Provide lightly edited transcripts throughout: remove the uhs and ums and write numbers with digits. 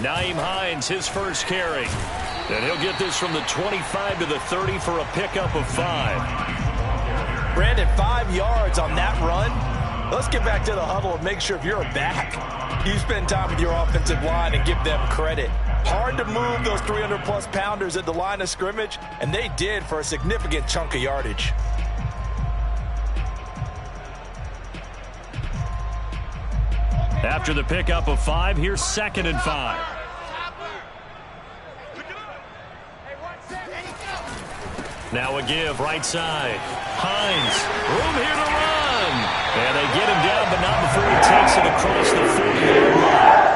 Nyheim Hines, his first carry. And he'll get this from the 25 to the 30 for a pickup of 5. Brandon, 5 yards on that run. Let's get back to the huddle and make sure if you're a back, you spend time with your offensive line and give them credit. Hard to move those 300-plus pounders at the line of scrimmage, and they did for a significant chunk of yardage. After the pickup of 5, here's 2nd and 5. Now a give, right side. Hines, room here to run. And they get him down, but not before he takes it across the 40-yard line.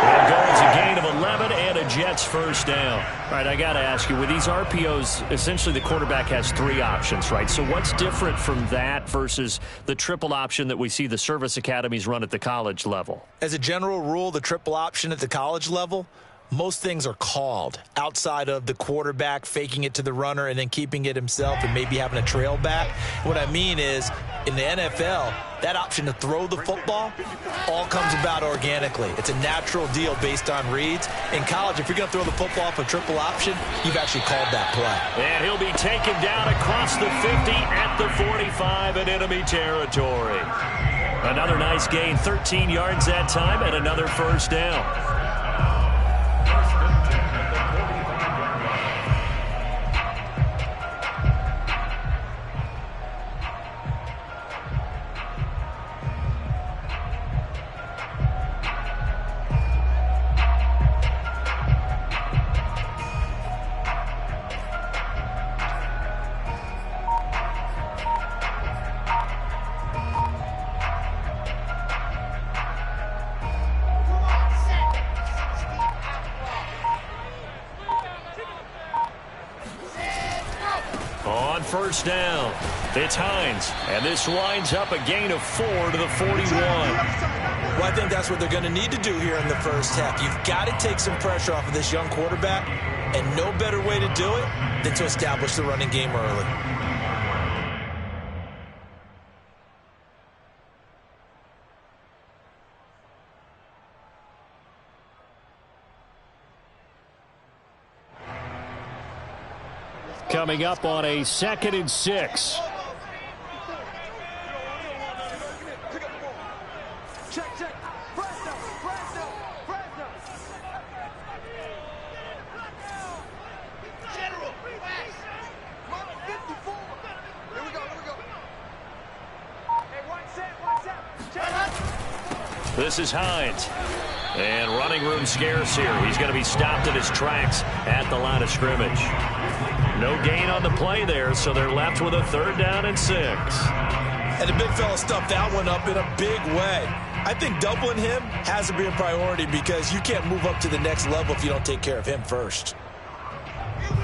And goes a gain of 11 and a Jets first down. All right, I got to ask you, with these RPOs, essentially the quarterback has 3 options, right? So what's different from that versus the triple option that we see the service academies run at the college level? As a general rule, the triple option at the college level, most things are called outside of the quarterback faking it to the runner and then keeping it himself and maybe having a trail back. What I mean is, in the NFL, that option to throw the football all comes about organically. It's a natural deal based on reads. In college, if you're going to throw the football off a triple option, you've actually called that play. And he'll be taken down across the 50 at the 45 in enemy territory. Another nice gain, 13 yards that time, and another first down. First down. It's Hines, and this winds up a gain of 4 to the 41. Well, I think that's what they're going to need to do here in the first half. You've got to take some pressure off of this young quarterback, and no better way to do it than to establish the running game early. Coming up on a 2nd and 6. This is Hines. And running room scarce here. He's going to be stopped in his tracks at the line of scrimmage. No gain on the play there, so they're left with a 3rd down and 6. And the big fella stuffed that one up in a big way. I think doubling him has to be a priority because you can't move up to the next level if you don't take care of him first.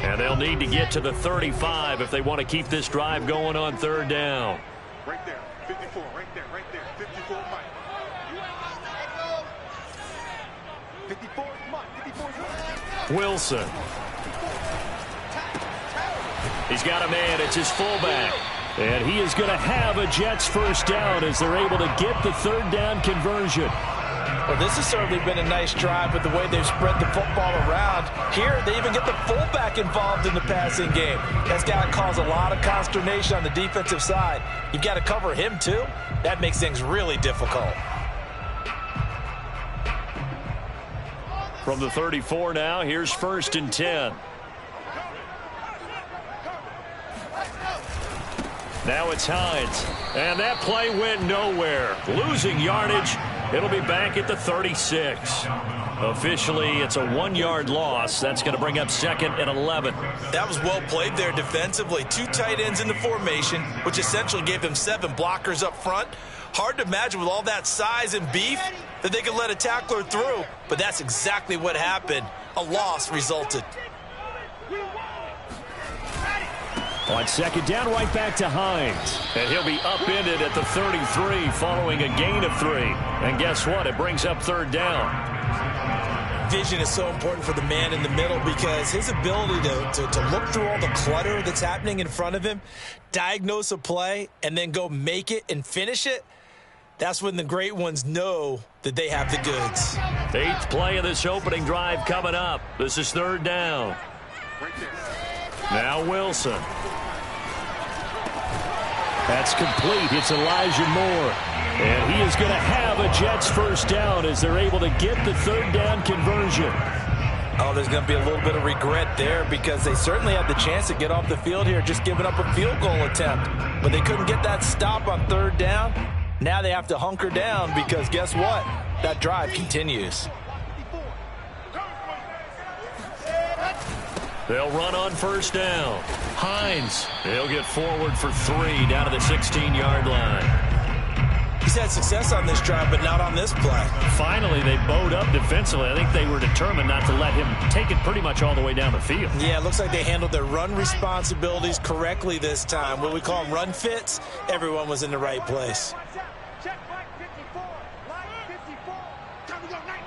And they'll need to get to the 35 if they want to keep this drive going on 3rd down. Right there, 54, right there, 54, Mike. 54, Mike, 54. Wilson. He's got a man. It's his fullback. And he is going to have a Jets first down as they're able to get the 3rd down conversion. Well, this has certainly been a nice drive with the way they've spread the football around. Here, they even get the fullback involved in the passing game. That's got to cause a lot of consternation on the defensive side. You've got to cover him, too. That makes things really difficult. From the 34 now, here's 1st and 10. Now it's Hines, and that play went nowhere. Losing yardage, it'll be back at the 36. Officially, it's a 1-yard loss. That's going to bring up 2nd and 11. That was well played there defensively. 2 tight ends in the formation, which essentially gave them 7 blockers up front. Hard to imagine with all that size and beef that they could let a tackler through, but that's exactly what happened. A loss resulted. On 2nd down, right back to Hines. And he'll be upended at the 33 following a gain of 3. And guess what? It brings up 3rd down. Vision is so important for the man in the middle because his ability to look through all the clutter that's happening in front of him, diagnose a play, and then go make it and finish it, That's when the great ones know that they have the goods. 8th play of this opening drive coming up. This is 3rd down. Now Wilson. That's complete. It's Elijah Moore. And he is going to have a Jets first down as they're able to get the 3rd down conversion. Oh, there's going to be a little bit of regret there because they certainly had the chance to get off the field here, just giving up a field goal attempt. But they couldn't get that stop on 3rd down. Now they have to hunker down because guess what? That drive continues. They'll run on 1st down. Hines, he'll get forward for 3 down to the 16-yard line. He's had success on this drive, but not on this play. Finally, they bowed up defensively. I think they were determined not to let him take it pretty much all the way down the field. Yeah, it looks like they handled their run responsibilities correctly this time. What we call them run fits, everyone was in the right place. Check line 54. Line 54. Time to go. Night.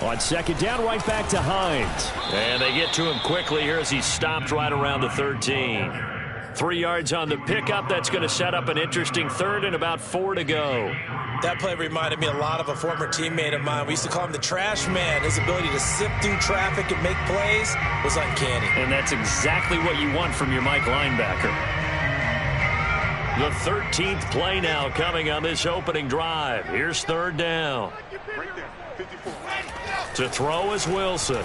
On 2nd down, right back to Hines. And they get to him quickly here as he stopped right around the 13. 3 yards on the pickup. That's going to set up an interesting 3rd and about 4 to go. That play reminded me a lot of a former teammate of mine. We used to call him the trash man. His ability to sift through traffic and make plays was uncanny. And that's exactly what you want from your Mike linebacker. The 13th play now coming on this opening drive. Here's 3rd down. Right there. 54. To throw is Wilson.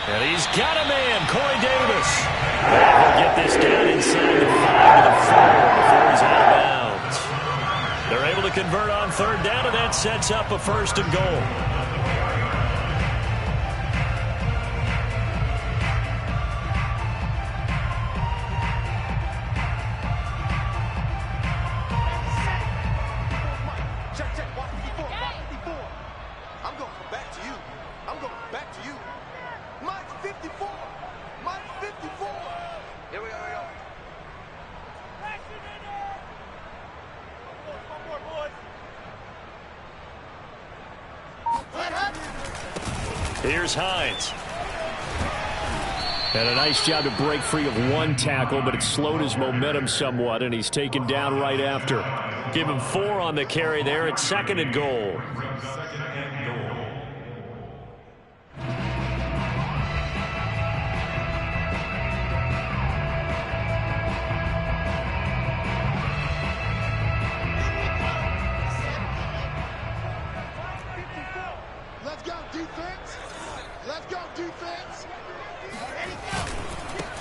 And he's got a man, Corey Davis. And he'll get this down inside the 5 to the 4 before he's out of bounds. They're able to convert on 3rd down, and that sets up a 1st and goal. Here's Hines. And a nice job to break free of 1 tackle, but it slowed his momentum somewhat, and he's taken down right after. Give him 4 on the carry there. It's 2nd and goal.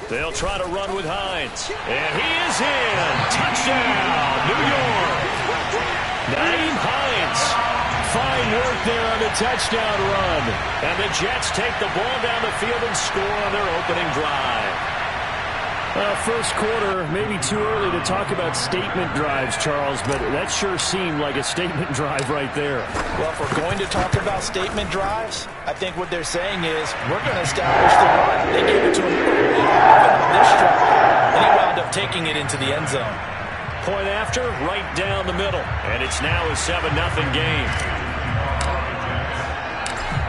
They'll try to run with Hines. And he is in. Touchdown, New York. Nyheim Hines. Fine work there on the touchdown run. And the Jets take the ball down the field and score on their opening drive. First quarter, maybe too early to talk about statement drives, Charles, but that sure seemed like a statement drive right there. Well, if we're going to talk about statement drives, I think what they're saying is we're going to establish the run. They gave it to him early on this drive, and he wound up taking it into the end zone. Point after, right down the middle, and it's now a 7-0 game.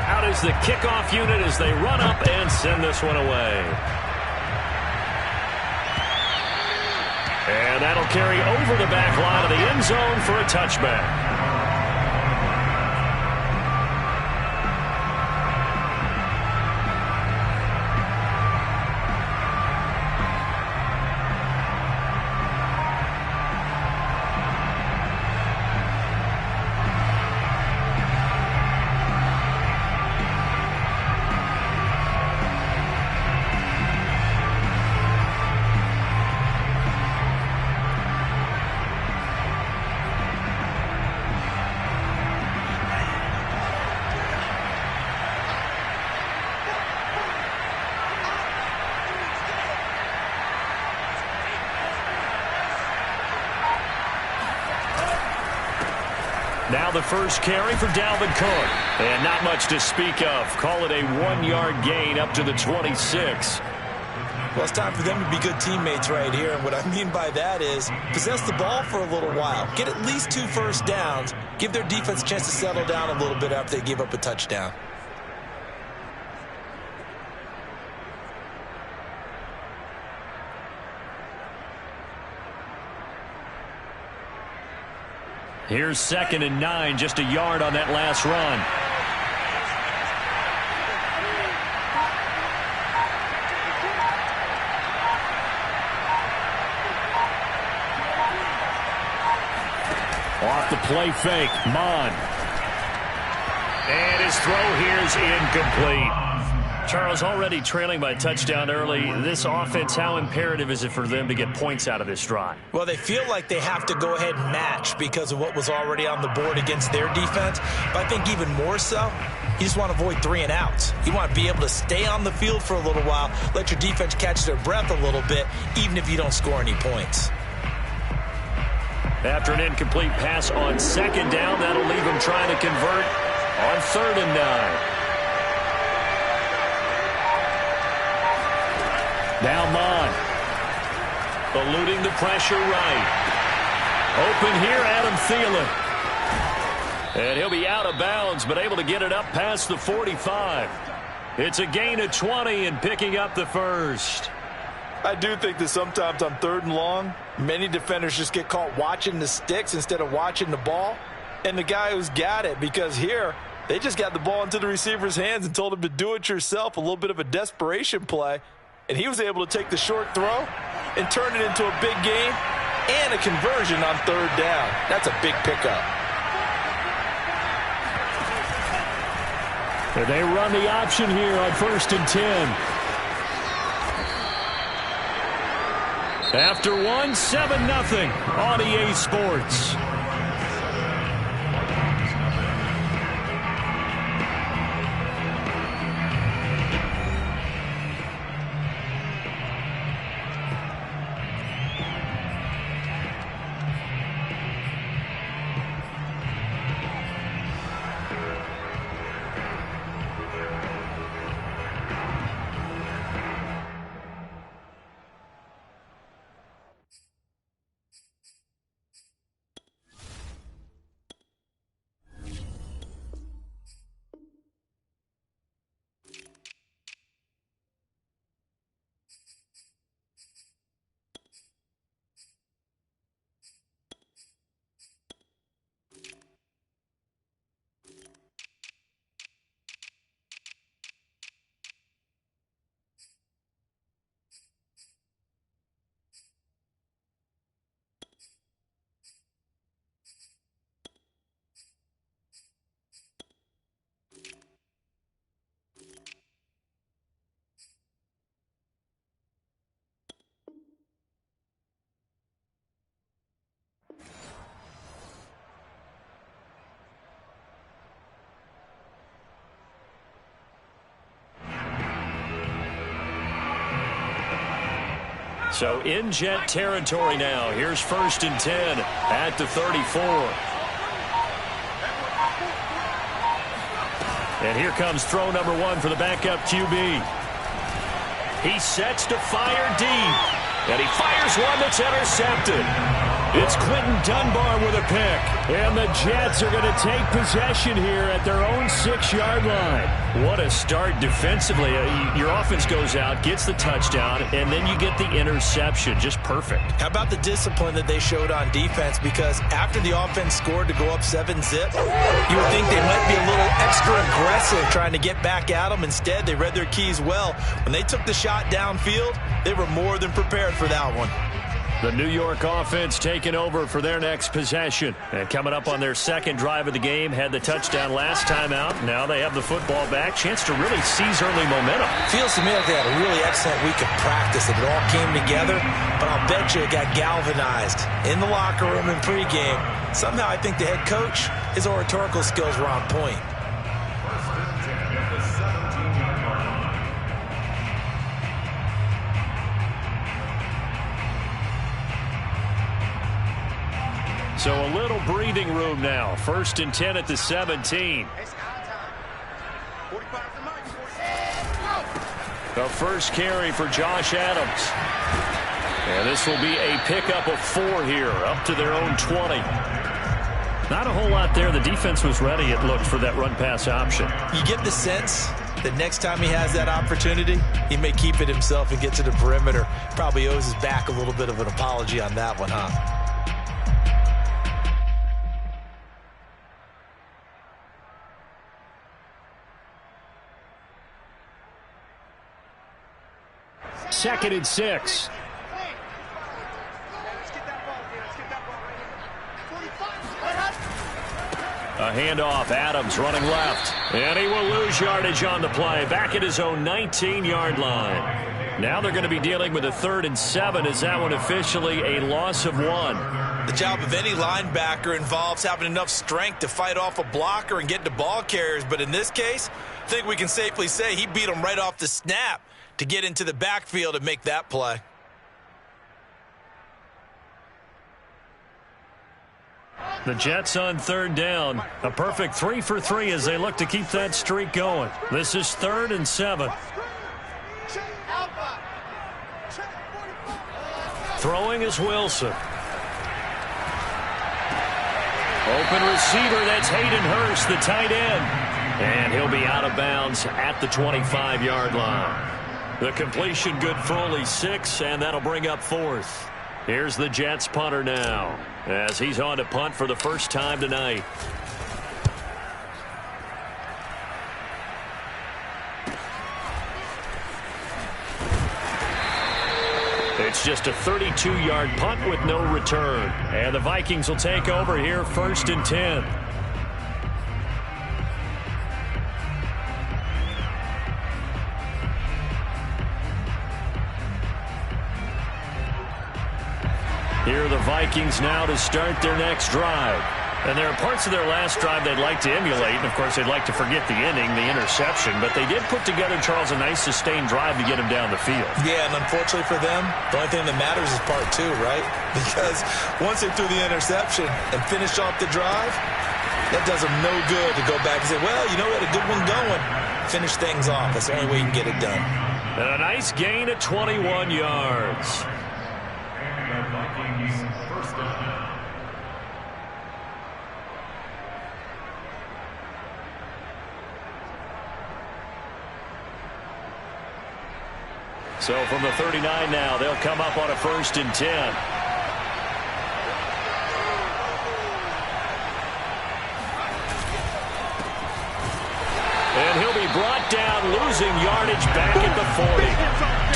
Out is the kickoff unit as they run up and send this one away. And that'll carry over the back line of the end zone for a touchback. Now the first carry for Dalvin Cook. And not much to speak of. Call it a 1-yard gain up to the 26. Well, it's time for them to be good teammates right here. And what I mean by that is possess the ball for a little while. Get at least 2 first downs. Give their defense a chance to settle down a little bit after they give up a touchdown. Here's 2nd and 9, just a yard on that last run. Off the play fake, Mon. And his throw here is incomplete. Charles, already trailing by a touchdown early. This offense, how imperative is it for them to get points out of this drive? Well, they feel like they have to go ahead and match because of what was already on the board against their defense. But I think even more so, you just want to avoid 3 and outs. You want to be able to stay on the field for a little while, let your defense catch their breath a little bit, even if you don't score any points. After an incomplete pass on 2nd down, that'll leave them trying to convert on 3rd and 9. Now Mon. Eluding the pressure right. Open here, Adam Thielen. And he'll be out of bounds, but able to get it up past the 45. It's a gain of 20 and picking up the first. I do think that sometimes on 3rd and long, many defenders just get caught watching the sticks instead of watching the ball. And the guy who's got it, because here, they just got the ball into the receiver's hands and told him to do it yourself, a little bit of a desperation play. And he was able to take the short throw and turn it into a big gain and a conversion on 3rd down. That's a big pickup. And they run the option here on 1st and 10. After 1, 7-0 on EA Sports. So in Jet territory now. Here's 1st and 10 at the 34. And here comes throw number 1 for the backup QB. He sets to fire deep. And he fires one that's intercepted. It's Quentin Dunbar with a pick. And the Jets are going to take possession here at their own 6-yard line. What a start defensively. Your offense goes out, gets the touchdown, and then you get the interception. Just perfect. How about the discipline that they showed on defense? Because after the offense scored to go up 7-0, you would think they might be a little extra aggressive trying to get back at them. Instead, they read their keys well. When they took the shot downfield, they were more than prepared for that one. The New York offense taking over for their next possession. And coming up on their 2nd drive of the game, had the touchdown last time out. Now they have the football back. Chance to really seize early momentum. Feels to me like they had a really excellent week of practice. It all came together, but I'll bet you it got galvanized in the locker room in pregame. Somehow I think the head coach, his oratorical skills were on point. So a little breathing room now. 1st and 10 at the 17. The first carry for Josh Adams. And this will be a pickup of 4 here, up to their own 20. Not a whole lot there. The defense was ready, it looked, for that run-pass option. You get the sense that next time he has that opportunity, he may keep it himself and get to the perimeter. Probably owes his back a little bit of an apology on that one, huh? 2nd and 6. A handoff. Adams running left. And he will lose yardage on the play. Back at his own 19-yard line. Now they're going to be dealing with a 3rd and 7. Is that one officially a loss of 1? The job of any linebacker involves having enough strength to fight off a blocker and get to ball carriers. But in this case, I think we can safely say he beat him right off the snap to get into the backfield and make that play. The Jets on 3rd down. A perfect 3 for 3 as they look to keep that streak going. This is 3rd and 7. Throwing is Wilson. Open receiver, that's Hayden Hurst, the tight end. And he'll be out of bounds at the 25-yard line. The completion good for only 6, and that'll bring up 4th. Here's the Jets punter now, as he's on to punt for the first time tonight. It's just a 32-yard punt with no return. And the Vikings will take over here 1st and 10. Here are the Vikings now to start their next drive. And there are parts of their last drive they'd like to emulate. And, of course, they'd like to forget the ending, the interception. But they did put together, Charles, a nice sustained drive to get him down the field. Yeah, and unfortunately for them, the only thing that matters is part 2, right? Because once they threw the interception and finished off the drive, that does them no good to go back and say, well, you know, we had a good one going. Finish things off. That's the only way you can get it done. And a nice gain at 21 yards. So from the 39 now, they'll come up on a 1st and 10. And he'll be brought down, losing yardage back at the 40.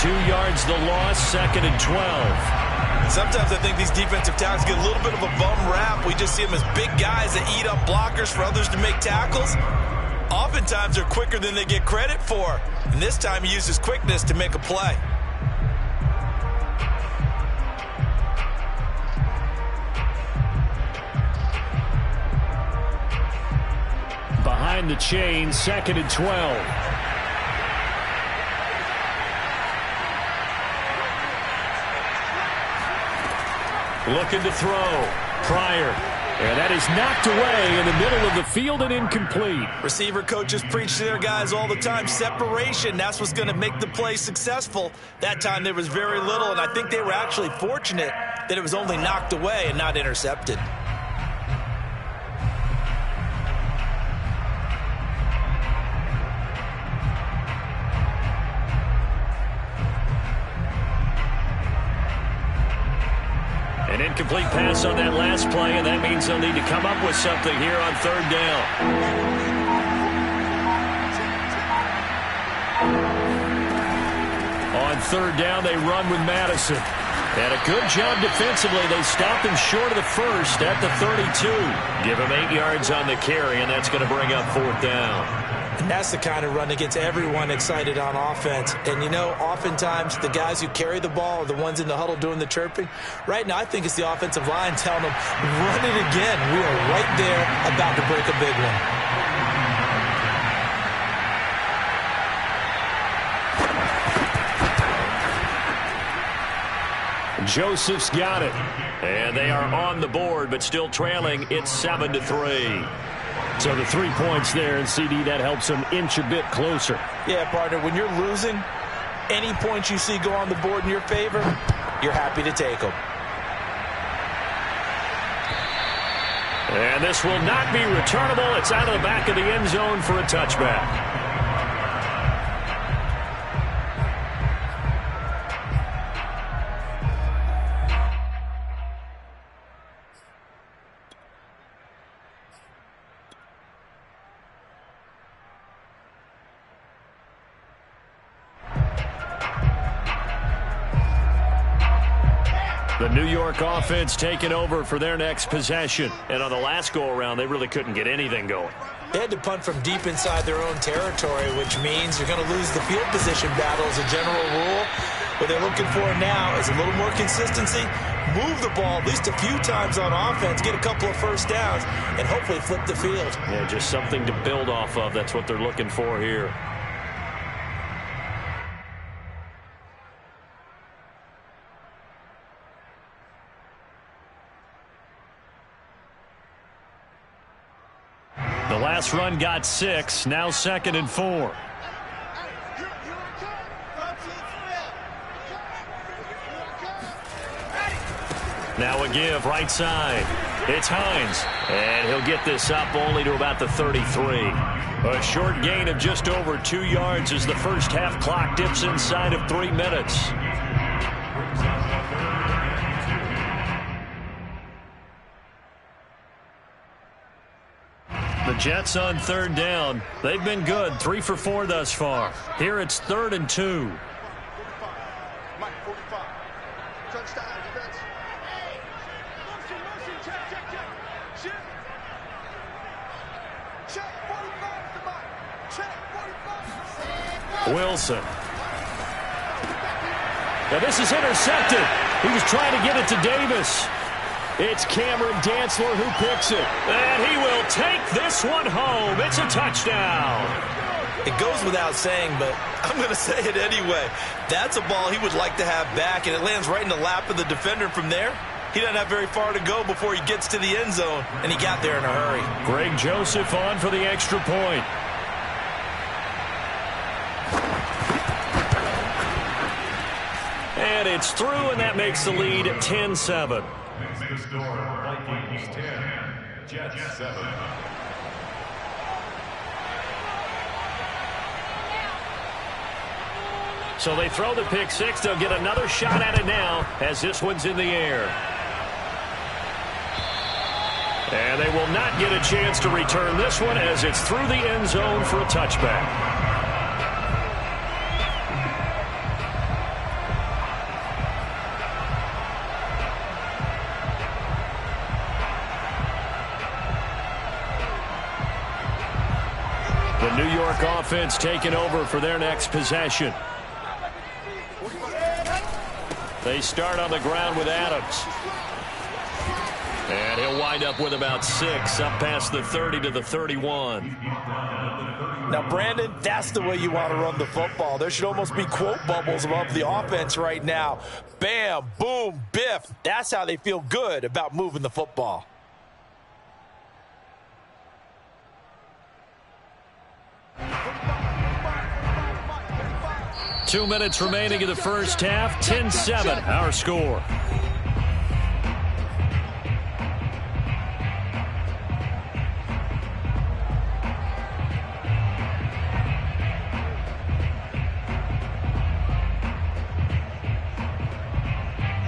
2 yards the loss, 2nd and 12. Sometimes I think these defensive tackles get a little bit of a bum rap. We just see them as big guys that eat up blockers for others to make tackles. Oftentimes they're quicker than they get credit for. And this time he uses quickness to make a play. Behind the chain, 2nd and 12. Looking to throw. Pryor. And that is knocked away in the middle of the field and incomplete. Receiver coaches preach to their guys all the time. Separation, that's what's going to make the play successful. That time there was very little, and I think they were actually fortunate that it was only knocked away and not intercepted. An incomplete pass on that last play, and that means they'll need to come up with something here on 3rd down. On 3rd down, they run with Madison. And a good job defensively. They stopped him short of the 1st at the 32. Give him 8 yards on the carry, and that's going to bring up 4th down. And that's the kind of run that gets everyone excited on offense. And, you know, oftentimes the guys who carry the ball are the ones in the huddle doing the chirping. Right now, I think it's the offensive line telling them, run it again. We are right there about to break a big one. Joseph's got it. And they are on the board, but still trailing. It's 7-3. So the 3 points there, and CD, that helps them inch a bit closer. Yeah, partner, when you're losing, any points you see go on the board in your favor, you're happy to take them. And this will not be returnable. It's out of the back of the end zone for a touchback. The New York offense taking over for their next possession. And on the last go-around, they really couldn't get anything going. They had to punt from deep inside their own territory, which means you're going to lose the field position battle as a general rule. What they're looking for now is a little more consistency, move the ball at least a few times on offense, get a couple of first downs, and hopefully flip the field. Yeah, just something to build off of. That's what they're looking for here. The last run got 6, now 2nd and 4. Now a give right side. It's Hines, and he'll get this up only to about the 33. A short gain of just over 2 yards as the first half clock dips inside of 3 minutes. The Jets on 3rd down. They've been good, 3 for 4 thus far. Here it's 3rd and 2. Wilson. Now this is intercepted. He was trying to get it to Davis. It's Cameron Dantzler who picks it. And he will take this one home. It's a touchdown. It goes without saying, but I'm going to say it anyway. That's a ball he would like to have back, and it lands right in the lap of the defender from there. He doesn't have very far to go before he gets to the end zone, and he got there in a hurry. Greg Joseph on for the extra point. And it's through, and that makes the lead 10-7. Vikings 10, Jets 7. So they throw the pick six. They'll get another shot at it now as this one's in the air. And they will not get a chance to return this one as it's through the end zone for a touchback. The New York offense taking over for their next possession. They start on the ground with Adams. And he'll wind up with about 6, up past the 30 to the 31. Now, Brandon, that's the way you want to run the football. There should almost be quote bubbles above the offense right now. Bam, boom, biff. That's how they feel good about moving the football. Two minutes remaining in the first half. 10-7, our score.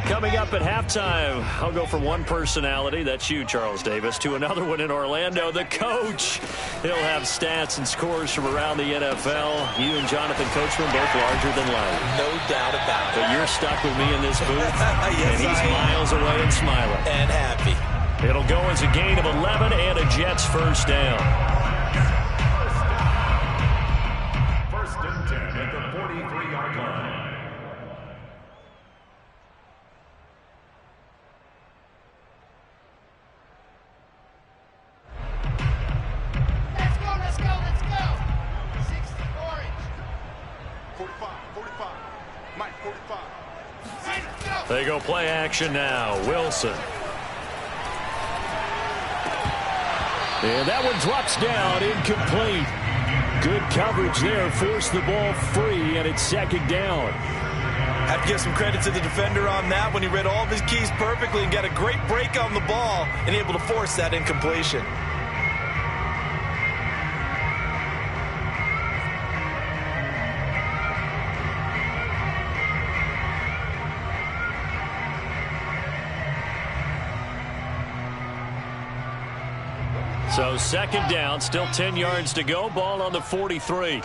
Coming up at halftime, I'll go from one personality, that's you, Charles Davis, to another one in Orlando, the coach. He'll have stats and scores from around the NFL. You and Jonathan Coachman both larger than life. No doubt about it. But you're stuck with me in this booth, yes, and he's miles away and smiling. And happy. It'll go as a gain of 11 and a Jets first down. First and 10 at the 43-yard line. They go play action now. Wilson. And that one drops down, incomplete. Good coverage there, forced the ball free, and it's second down. Have to give some credit to the defender on that when he read all of his keys perfectly and got a great break on the ball and able to force that incompletion. So second down, still 10 yards to go. Ball on the 43.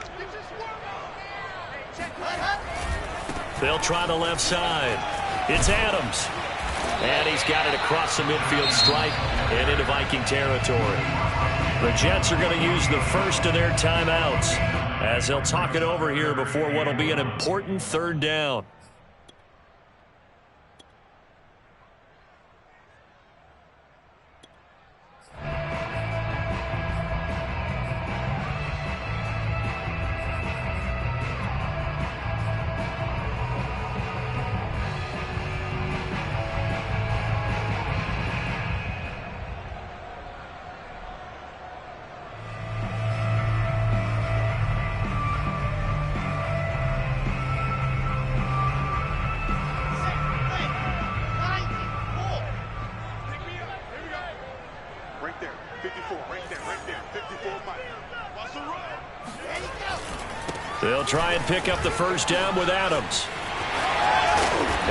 They'll try the left side. It's Adams. And he's got it across the midfield stripe and into Viking territory. The Jets are going to use the first of their timeouts as they'll talk it over here before what will be an important third down. They'll try and pick up the first down with Adams.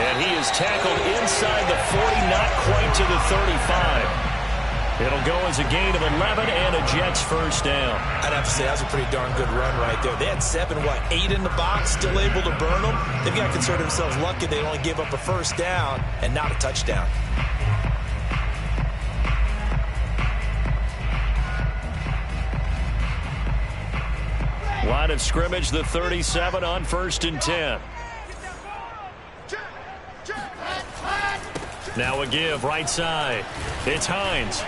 And he is tackled inside the 40, not quite to the 35. It'll go as a gain of 11 and a Jets first down. I'd have to say that's a pretty darn good run right there. They had 8 in the box, still able to burn them. They've got to consider themselves lucky they only gave up a first down and not a touchdown. Line of scrimmage, the 37 on 1st and 10. Now a give right side. It's Hines.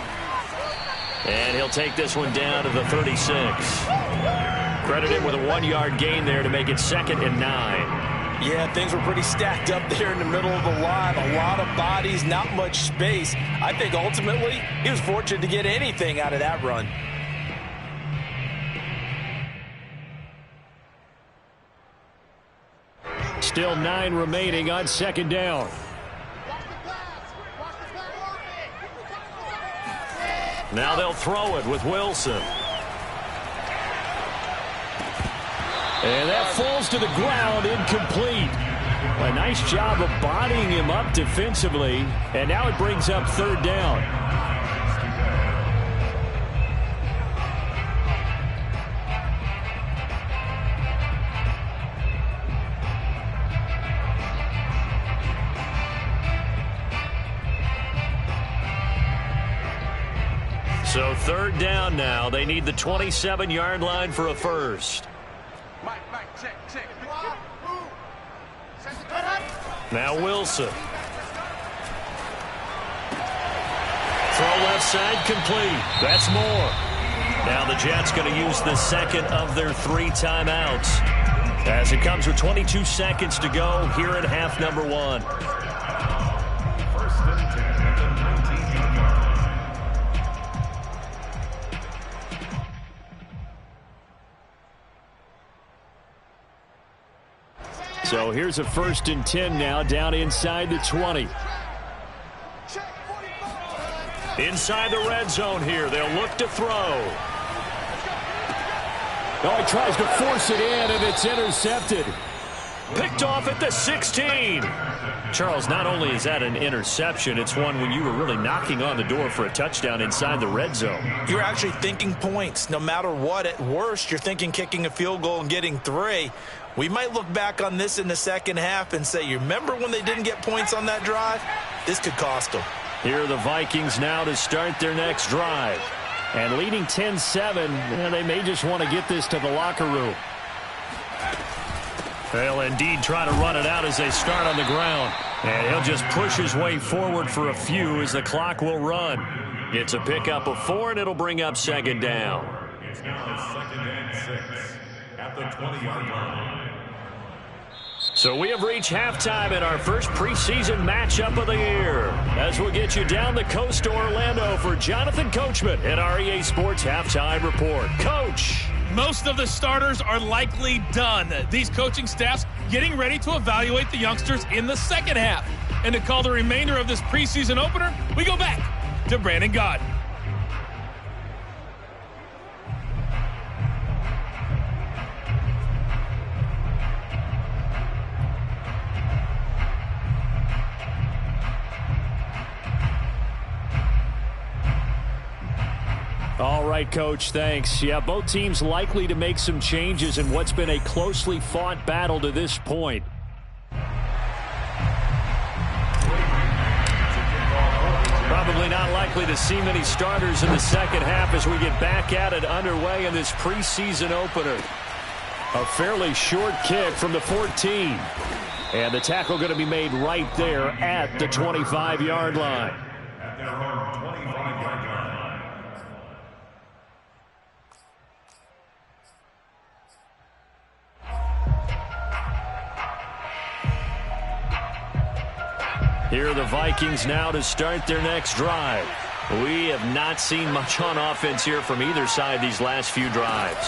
And he'll take this one down to the 36. Credit him with a 1-yard gain there to make it 2nd and 9. Yeah, things were pretty stacked up there in the middle of the line. A lot of bodies, not much space. I think ultimately he was fortunate to get anything out of that run. Still 9 remaining on 2nd down. Now they'll throw it with Wilson. And that falls to the ground, incomplete. A nice job of bodying him up defensively. And now it brings up 3rd down. So 3rd down now. They need the 27-yard line for a first. Now Wilson. Throw left side complete. That's more. Now the Jets going to use the second of their 3 timeouts as it comes with 22 seconds to go here in half number 1. So here's a 1st and 10 now down inside the 20. Inside the red zone here. They'll look to throw. Oh, he tries to force it in, and it's intercepted. Picked off at the 16. Charles, not only is that an interception, it's one when you were really knocking on the door for a touchdown inside the red zone. You're actually thinking points. No matter what, at worst, you're thinking kicking a field goal and getting 3. We might look back on this in the second half and say, you remember when they didn't get points on that drive? This could cost them. Here are the Vikings now to start their next drive. And leading 10-7, they may just want to get this to the locker room. They'll indeed try to run it out as they start on the ground. And he'll just push his way forward for a few as the clock will run. It's a pickup of 4, and it'll bring up 2nd down. It's now 2nd and 6 at the 20-yard line. So we have reached halftime in our first preseason matchup of the year. As we'll get you down the coast to Orlando for Jonathan Coachman at our EA Sports Halftime Report. Coach! Most of the starters are likely done. These coaching staffs getting ready to evaluate the youngsters in the second half. And to call the remainder of this preseason opener, we go back to Brandon Gaudin. All right, Coach, thanks. Yeah, both teams likely to make some changes in what's been a closely fought battle to this point. likely to see many starters in the second half as we get back at it underway in this preseason opener. A fairly short kick from the 14. And the tackle going to be made right there at the 25-yard line. At their own 25-yard line. Here are the Vikings now to start their next drive. We have not seen much on offense here from either side these last few drives.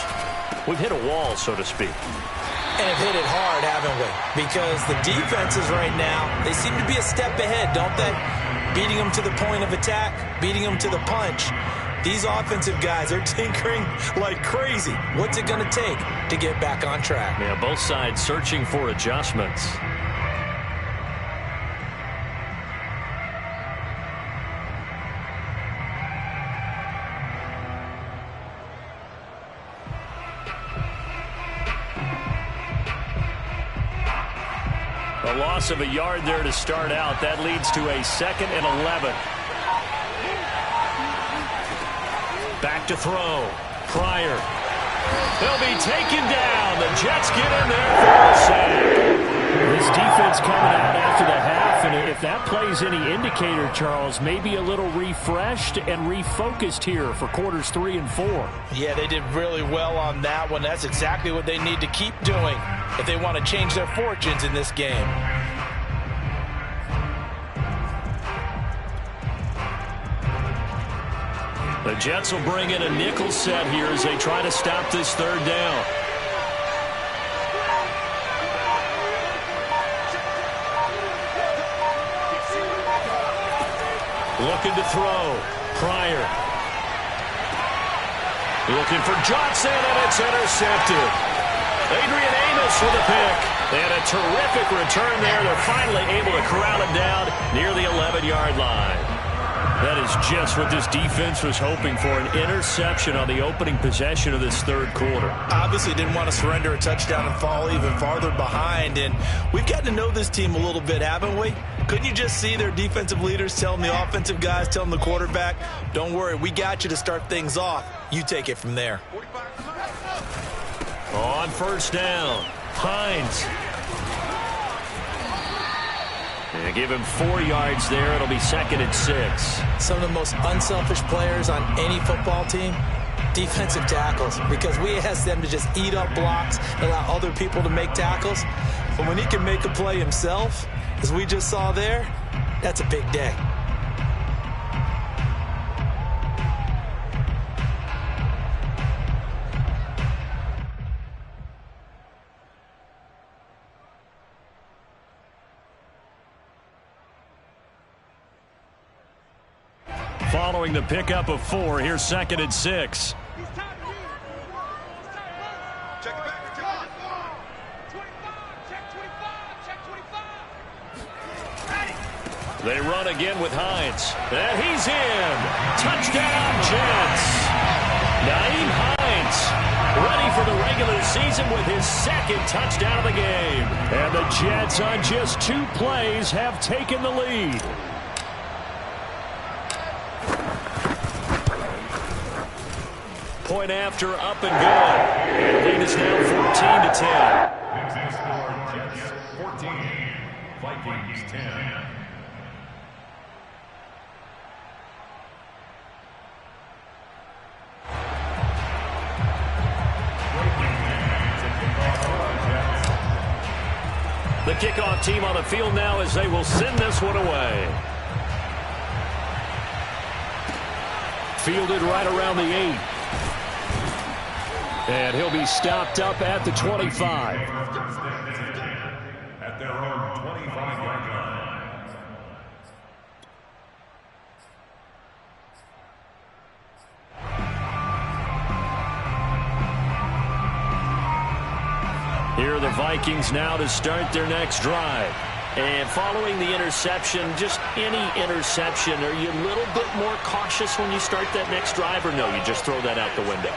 We've hit a wall, so to speak. And have hit it hard, haven't we? Because the defenses right now, they seem to be a step ahead, don't they? Beating them to the point of attack, beating them to the punch. These offensive guys are tinkering like crazy. What's it going to take to get back on track? Yeah, both sides searching for adjustments. A loss of a yard there to start out. That leads to a 2nd and 11. Back to throw. Pryor. They'll be taken down. The Jets get in there for a sack. This defense coming out after the half, and if that plays any indicator, Charles, maybe a little refreshed and refocused here for quarters 3 and 4. Yeah, they did really well on that one. That's exactly what they need to keep doing if they want to change their fortunes in this game. The Jets will bring in a nickel set here as they try to stop this 3rd down. Looking to throw. Pryor. Looking for Johnson, and it's intercepted. Adrian Amos with a pick. They had a terrific return there. They're finally able to corral it down near the 11-yard line. That is just what this defense was hoping for, an interception on the opening possession of this 3rd quarter. Obviously didn't want to surrender a touchdown and fall even farther behind, and we've gotten to know this team a little bit, haven't we? Couldn't you just see their defensive leaders telling the offensive guys, telling the quarterback, don't worry, we got you to start things off. You take it from there. On 1st down, Hines. And give him 4 yards there. It'll be 2nd and 6. Some of the most unselfish players on any football team, defensive tackles, because we ask them to just eat up blocks, allow other people to make tackles. But when he can make a play himself, as we just saw there, that's a big day. Following the pickup of 4, here's 2nd and 6. They run again with Hines. And he's in. Touchdown, Jets. Nyheim Hines ready for the regular season with his 2nd touchdown of the game. And the Jets on just 2 plays have taken the lead. Point after, up and good. And the lead is now 14-10. Next score, Jets 14, Vikings 10. The kickoff team on the field now as they will send this one away. Fielded right around the 8. And he'll be stopped up at the 25. At their own 25-yard line. Here are the Vikings now to start their next drive. And following the interception, just any interception, are you a little bit more cautious when you start that next drive, or no, you just throw that out the window?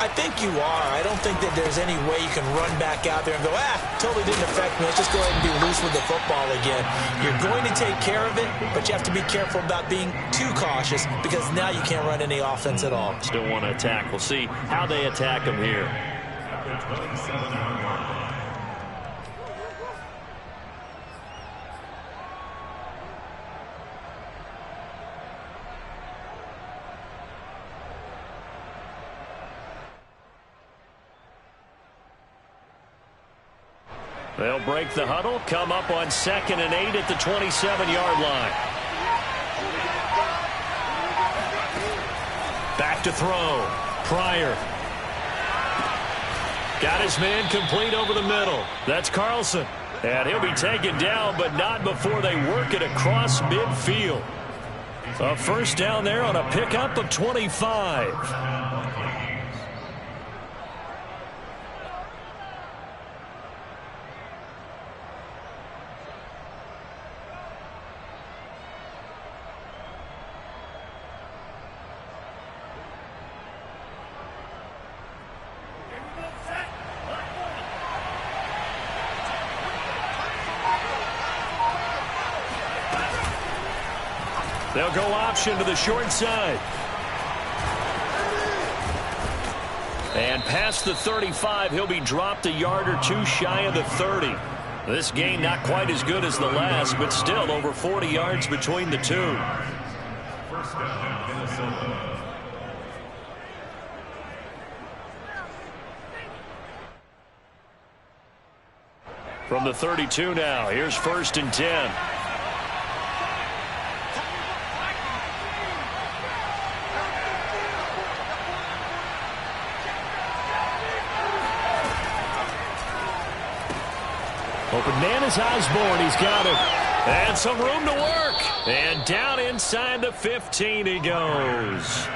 I think you are. I don't think that there's any way you can run back out there and go, totally didn't affect me. Let's just go ahead and be loose with the football again. You're going to take care of it, but you have to be careful about being too cautious because now you can't run any offense at all. Still want to attack. We'll see how they attack them here. They'll break the huddle, come up on 2nd and 8 at the 27-yard line. Back to throw. Pryor. Got his man complete over the middle. That's Carlson. And he'll be taken down, but not before they work it across midfield. A first down there on a pickup of 25. They'll go option to the short side. And past the 35, he'll be dropped a yard or two shy of the 30. This gain not quite as good as the last, but still over 40 yards between the two. First down, Minnesota. From the 32 now, here's 1st and 10. Open man is Osborne. He's got it. And some room to work. And down inside the 15 he goes.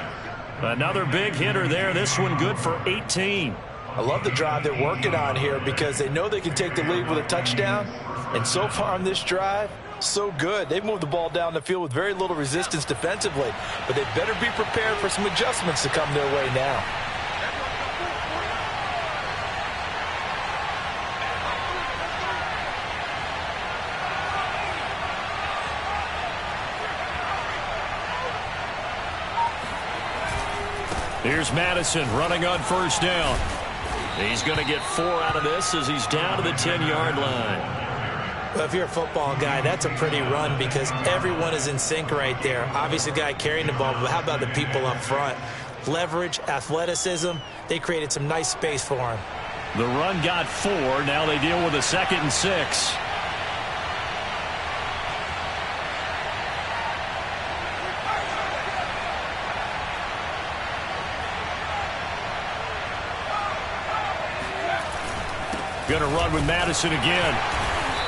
Another big hitter there. This one good for 18. I love the drive they're working on here because they know they can take the lead with a touchdown. And so far on this drive, so good. They've moved the ball down the field with very little resistance defensively. But they better be prepared for some adjustments to come their way now. Here's Madison running on first down. He's going to get 4 out of this as he's down to the 10-yard line. Well, if you're a football guy, that's a pretty run because everyone is in sync right there. Obviously, the guy carrying the ball, but how about the people up front? Leverage, athleticism, they created some nice space for him. The run got 4. Now they deal with a 2nd and 6. Going to run with Madison again.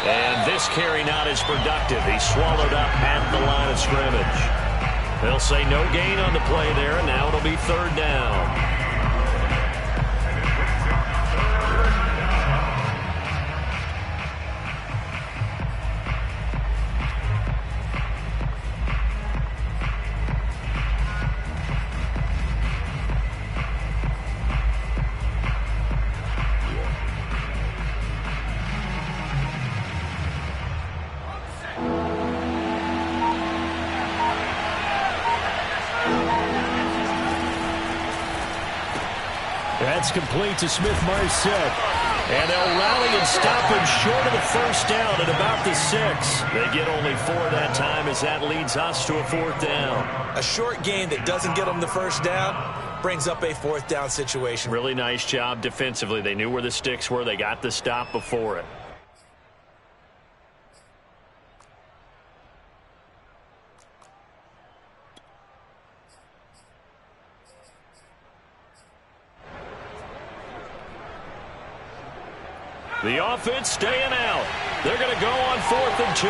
And this carry not as productive. He's swallowed up at the line of scrimmage. They'll say no gain on the play there, and now it'll be 3rd down. That's complete to Smith-Marset. And they'll rally and stop him short of the first down at about the 6. They get only 4 that time as that leads us to a 4th down. A short gain that doesn't get them the first down brings up a 4th down situation. Really nice job defensively. They knew where the sticks were. They got the stop before it. The offense staying out. They're going to go on 4th and 2.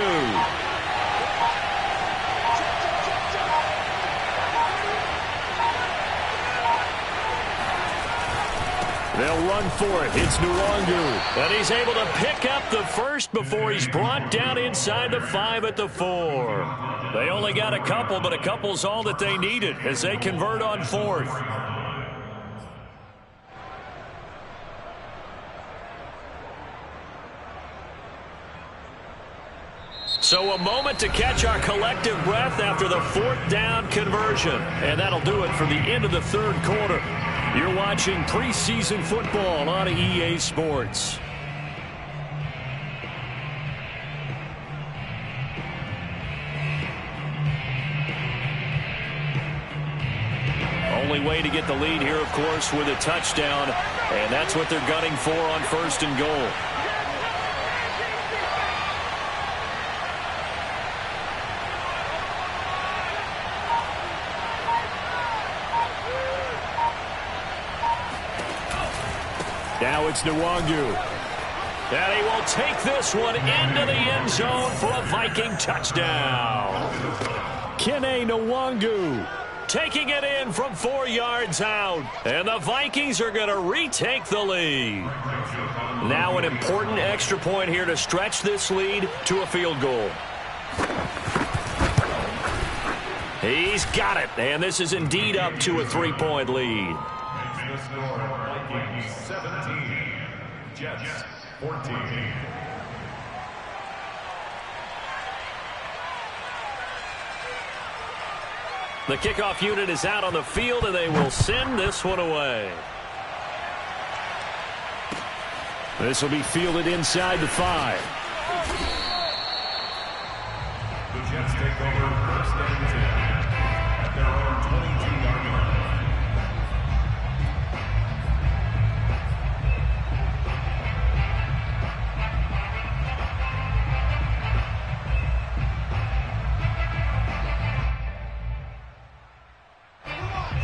They'll run for it. It's Nwangu. And he's able to pick up the first before he's brought down inside the 5 at the 4. They only got a couple, but a couple's all that they needed as they convert on 4th. So a moment to catch our collective breath after the fourth down conversion. And that'll do it for the end of the third quarter. You're watching preseason football on EA Sports. Only way to get the lead here, of course, with a touchdown. And that's what they're gunning for on first and goal. Now it's Nwangu. And he will take this one into the end zone for a Viking touchdown. Kene Nwangu taking it in from 4 yards out. And the Vikings are going to retake the lead. Now an important extra point here to stretch this lead to a field goal. He's got it. And this is indeed up to a 3-point lead. The score, Vikings 17, Jets 14. The kickoff unit is out on the field, and they will send this one away. This will be fielded inside the 5. The Jets take over first and 10 at their own 22-yard line.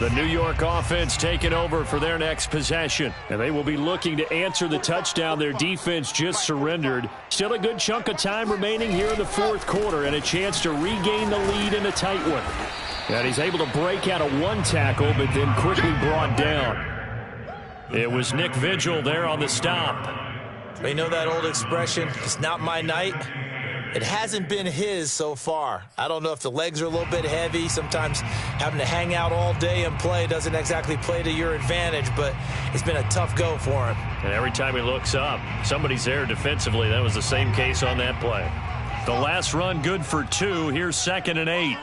The New York offense taking over for their next possession. And they will be looking to answer the touchdown their defense just surrendered. Still a good chunk of time remaining here in the fourth quarter and a chance to regain the lead in a tight one. And he's able to break out of one tackle, but then quickly brought down. It was Nick Vigil there on the stop. You know that old expression, it's not my night? It hasn't been his so far. I don't know if the legs are a little bit heavy. Sometimes having to hang out all day and play doesn't exactly play to your advantage, but it's been a tough go for him. And every time he looks up, somebody's there defensively. That was the same case on that play. The last run good for 2. Here's 2nd and 8.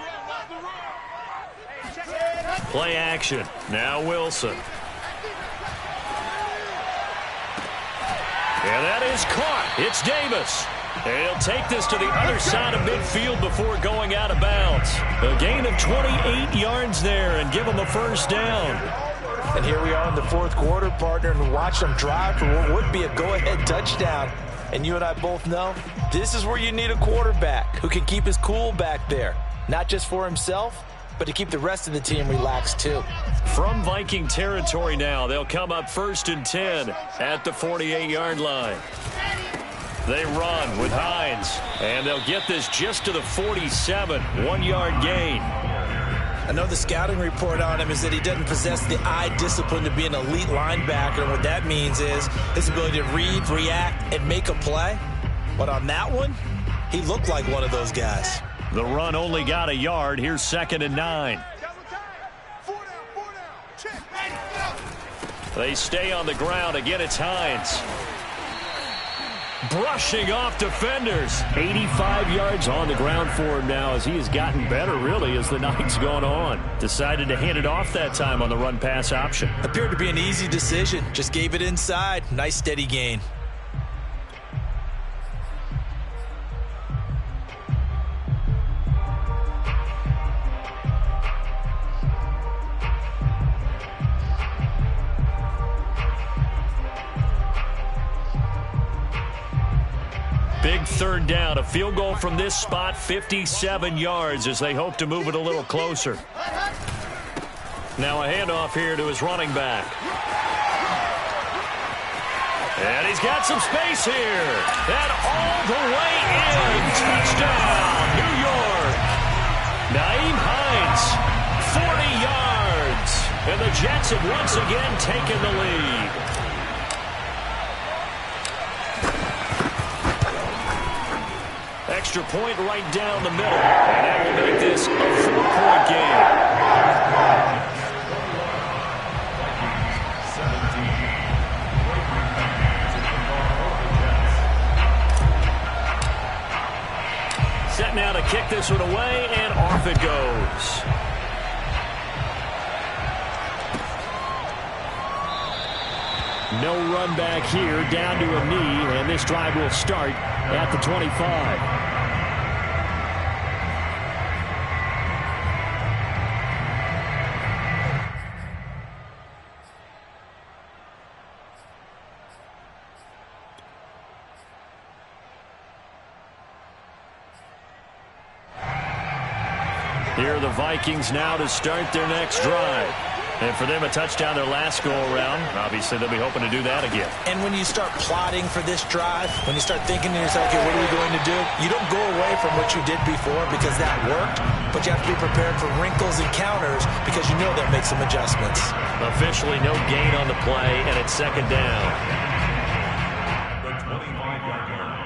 Play action. Now Wilson. And that is caught. It's Davis. And he'll take this to the other side of midfield before going out of bounds. A gain of 28 yards there and give him a first down. And here we are in the fourth quarter, partner, and watch them drive for what would be a go-ahead touchdown. And you and I both know this is where you need a quarterback who can keep his cool back there. Not just for himself, but to keep the rest of the team relaxed too. From Viking territory now, they'll come up 1st and 10 at the 48-yard line. They run with Hines, and they'll get this just to the 47, 1-yard gain. I know the scouting report on him is that he doesn't possess the eye discipline to be an elite linebacker. And what that means is his ability to read, react, and make a play. But on that one, he looked like one of those guys. The run only got a yard. Here's 2nd and 9. They stay on the ground. Again, it's Hines. Brushing off defenders. 85 yards on the ground for him now as he has gotten better, really, as the night's gone on. Decided to hand it off that time on the run-pass option. Appeared to be an easy decision. Just gave it inside. Nice steady gain. Big third down, a field goal from this spot, 57 yards as they hope to move it a little closer. Now a handoff here to his running back. And he's got some space here. And all the way in. Touchdown, New York. Nyheim Hines, 40 yards. And the Jets have once again taken the lead. Extra point right down the middle. And that will make this a 4-point game. set now to kick this one away, and off it goes. No run back here, down to a knee, and this drive will start at the 25. Here are the Vikings now to start their next drive. And for them, a touchdown their last go-around. Obviously, they'll be hoping to do that again. And when you start plotting for this drive, when you start thinking to yourself, okay, what are we going to do? You don't go away from what you did before because that worked, but you have to be prepared for wrinkles and counters because you know they'll make some adjustments. Officially no gain on the play, and it's second down. The 25-yard line.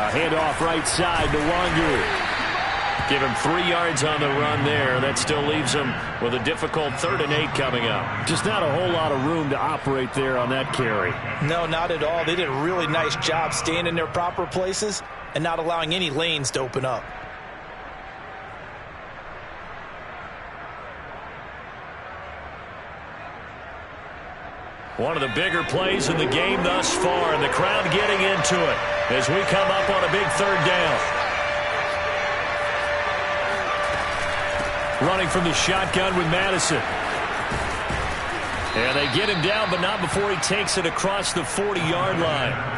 Handoff right side to Wangu. Give him 3 yards on the run there. That still leaves him with a difficult 3rd and 8 coming up. Just not a whole lot of room to operate there on that carry. No, not at all. They did a really nice job staying in their proper places and not allowing any lanes to open up. One of the bigger plays in the game thus far, and the crowd getting into it as we come up on a big 3rd down. Running from the shotgun with Madison. And they get him down, but not before he takes it across the 40-yard line.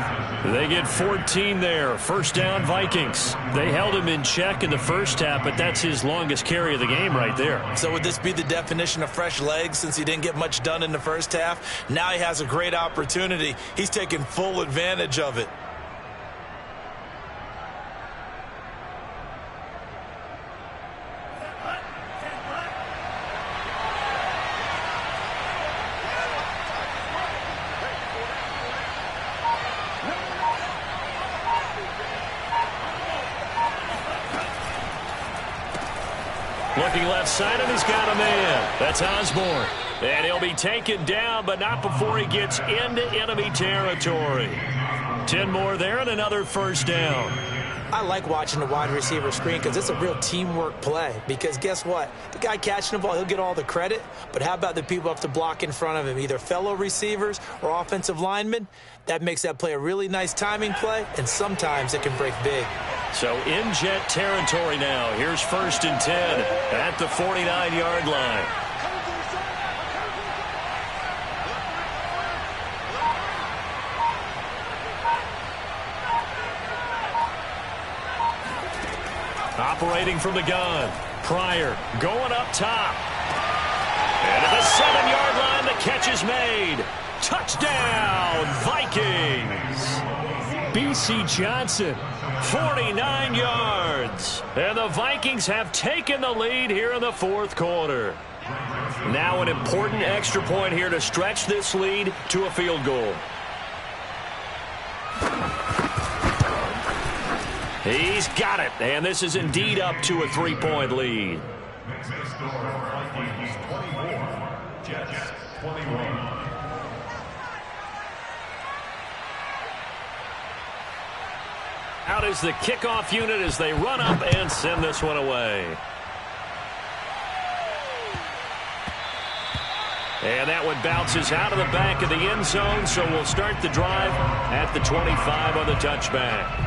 They get 14 there. First down, Vikings. They held him in check in the first half, but that's his longest carry of the game right there. So would this be the definition of fresh legs since he didn't get much done in the first half? Now he has a great opportunity. He's taking full advantage of it. Looking left side, and he's got a man. That's Osborne. And he'll be taken down, but not before he gets into enemy territory. 10 more there and another first down. I like watching the wide receiver screen because it's a real teamwork play. Because guess what? The guy catching the ball, he'll get all the credit. But how about the people up to block in front of him, either fellow receivers or offensive linemen? That makes that play a really nice timing play, and sometimes it can break big. So in jet territory now. Here's 1st and 10 at the 49-yard line. Operating from the gun. Pryor going up top. And at the 7-yard line, the catch is made. Touchdown, Vikings. B.C. Johnson, 49 yards. And the Vikings have taken the lead here in the 4th quarter. Now an important extra point here to stretch this lead to a field goal. He's got it, and this is indeed up to a 3-point lead. Next score, Vikings 24, Jets 21. Out is the kickoff unit as they run up and send this one away. And that one bounces out of the back of the end zone, so we'll start the drive at the 25 on the touchback.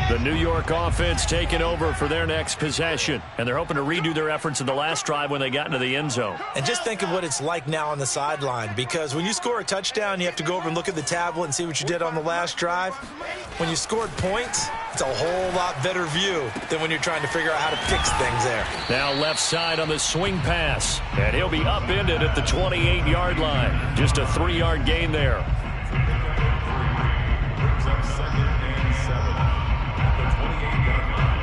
The New York offense taking over for their next possession. And they're hoping to redo their efforts in the last drive when they got into the end zone. And just think of what it's like now on the sideline, because when you score a touchdown, you have to go over and look at the tablet and see what you did on the last drive. When you scored points, It's a whole lot better view than when you're trying to figure out how to fix things there. Now left side on the swing pass. And he'll be upended at the 28-yard line. Just a 3-yard gain there. Brings up 2nd and 7 at the 28-yard line.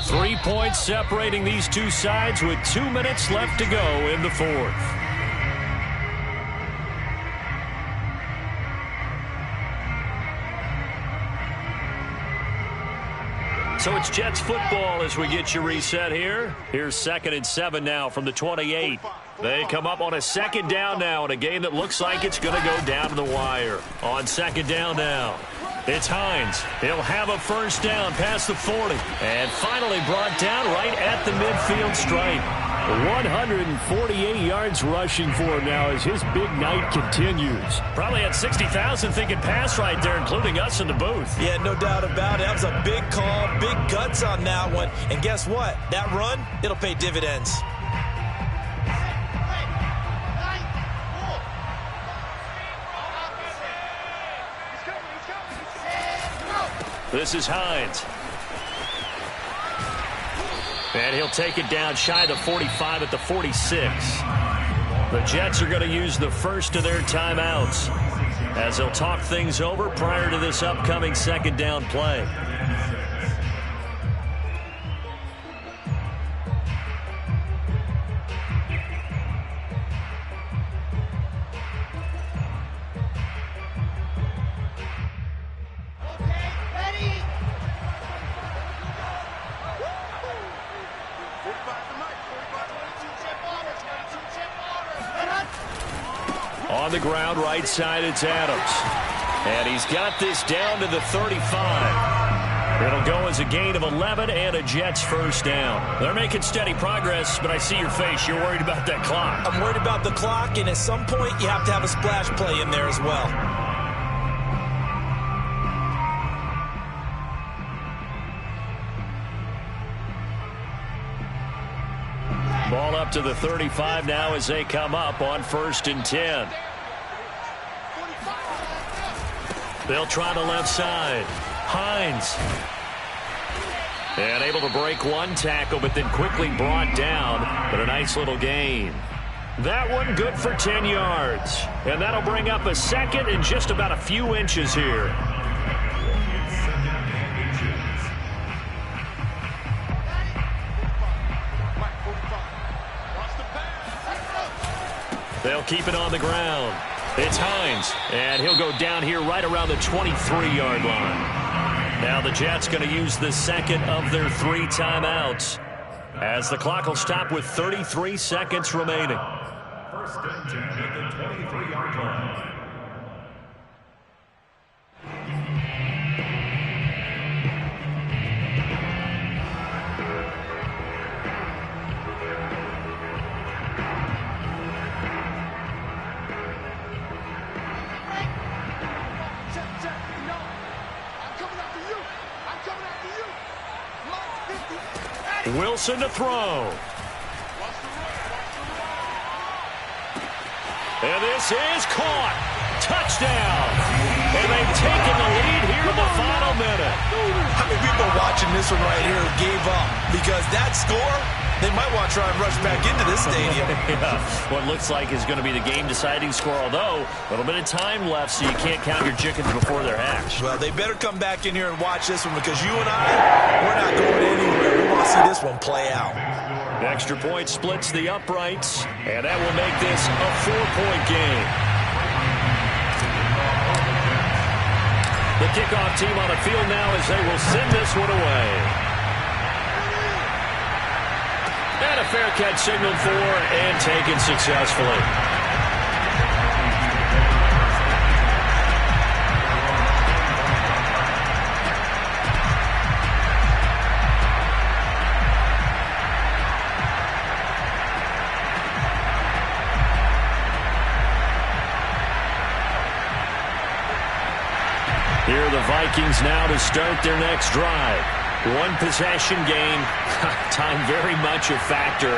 3 points separating these two sides with 2 minutes left to go in the fourth. So it's Jets football as we get you reset here. Here's 2nd and 7 now from the 28. They come up on a 2nd down now in a game that looks like it's going to go down to the wire. On 2nd down now, it's Hines. He'll have a 1st down past the 40. And finally brought down right at the midfield stripe. 148 yards rushing for him now as his big night continues. Probably had 60,000 thinking pass right there, including us in the booth. Yeah, no doubt about it. That was a big call, big guts on that one. And guess what? That run, it'll pay dividends. This is Hines. And he'll take it down shy of the 45 at the 46. The Jets are going to use the first of their timeouts as they'll talk things over prior to this upcoming 2nd down play. On the ground, right side, it's Adams. And he's got this down to the 35. It'll go as a gain of 11 and a Jets 1st down. They're making steady progress, but I see your face. You're worried about that clock. I'm worried about the clock, and at some point, you have to have a splash play in there as well. Ball up to the 35 now as they come up on 1st and 10. They'll try the left side. Hines. And able to break one tackle, but then quickly brought down. But a nice little gain. That one good for 10 yards. And that'll bring up a 2nd and just about a few inches here. They'll keep it on the ground. It's Hines, and he'll go down here right around the 23-yard line. Now the Jets going to use the 2nd of their 3 timeouts as the clock will stop with 33 seconds remaining. 1st and 10 at the 23-yard line. Wilson to throw. And this is caught. Touchdown. And they've taken the lead here in the final minute. How many people watching this one right here gave up? Because that score, they might want to try and rush back into this stadium. Yeah, what looks like is going to be the game-deciding score, although a little bit of time left, so you can't count your chickens before they're hatched. Well, they better come back in here and watch this one because you and I, we're not going anywhere. We want to see this one play out. Extra point splits the uprights, and that will make this a 4-point game. The kickoff team on the field now as they will send this one away. And a fair catch signaled for and taken successfully. Here are the Vikings now to start their next drive. One possession game, time very much a factor.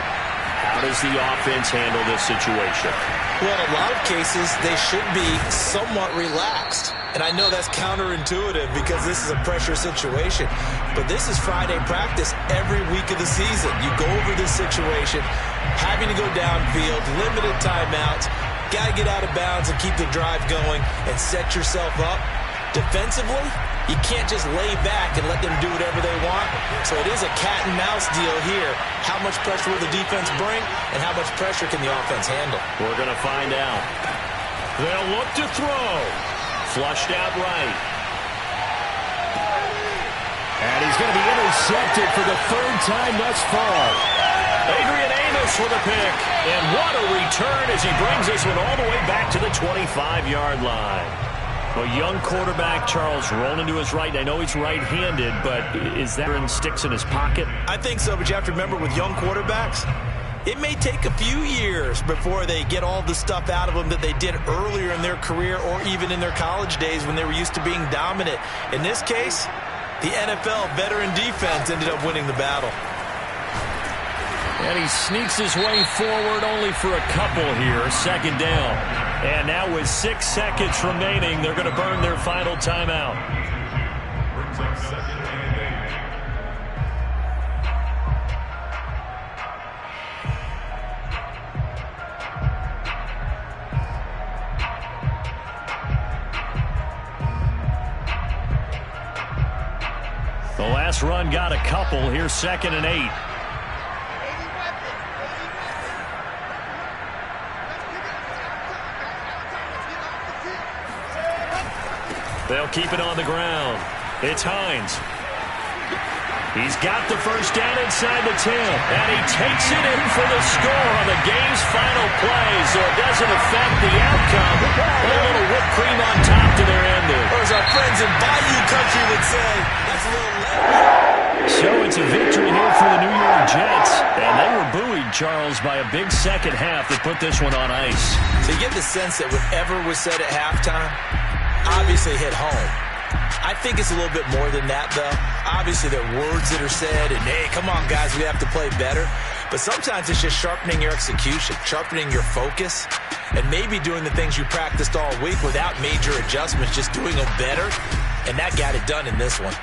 How does the offense handle this situation? Well, in a lot of cases, they should be somewhat relaxed. And I know that's counterintuitive because this is a pressure situation. But this is Friday practice every week of the season. You go over this situation, having to go downfield, limited timeouts, got to get out of bounds and keep the drive going and set yourself up. Defensively, you can't just lay back and let them do whatever they want. So it is a cat and mouse deal here. How much pressure will the defense bring, and how much pressure can the offense handle? We're going to find out. They'll look to throw. Flushed out right. And he's going to be intercepted for the third time thus far. Adrian Amos with a pick. And what a return as he brings this one all the way back to the 25-yard line. Well, young quarterback Charles rolling to his right. I know he's right-handed, but is that in sticks in his pocket? I think so, but you have to remember with young quarterbacks, it may take a few years before they get all the stuff out of them that they did earlier in their career or even in their college days when they were used to being dominant. In this case, the NFL veteran defense ended up winning the battle. And he sneaks his way forward only for a couple here. Second down. And now with 6 seconds remaining, they're going to burn their final timeout. Brings up second and 8. The last run got a couple. Here's 2nd and 8. They'll keep it on the ground. It's Hines. He's got the first down inside the 10. And he takes it in for the score on the game's final play, so it doesn't affect the outcome. A little whipped cream on top to their ending. Or as our friends in Bayou Country would say, that's a little late. So it's a victory here for the New York Jets. And they were buoyed, Charles, by a big second half that put this one on ice. So you get the sense that whatever was said at halftime obviously hit home. I think it's a little bit more than that, though. Obviously, there are words that are said, and, hey, come on, guys, we have to play better. But sometimes it's just sharpening your execution, sharpening your focus, and maybe doing the things you practiced all week without major adjustments, just doing them better. And that got it done in this one.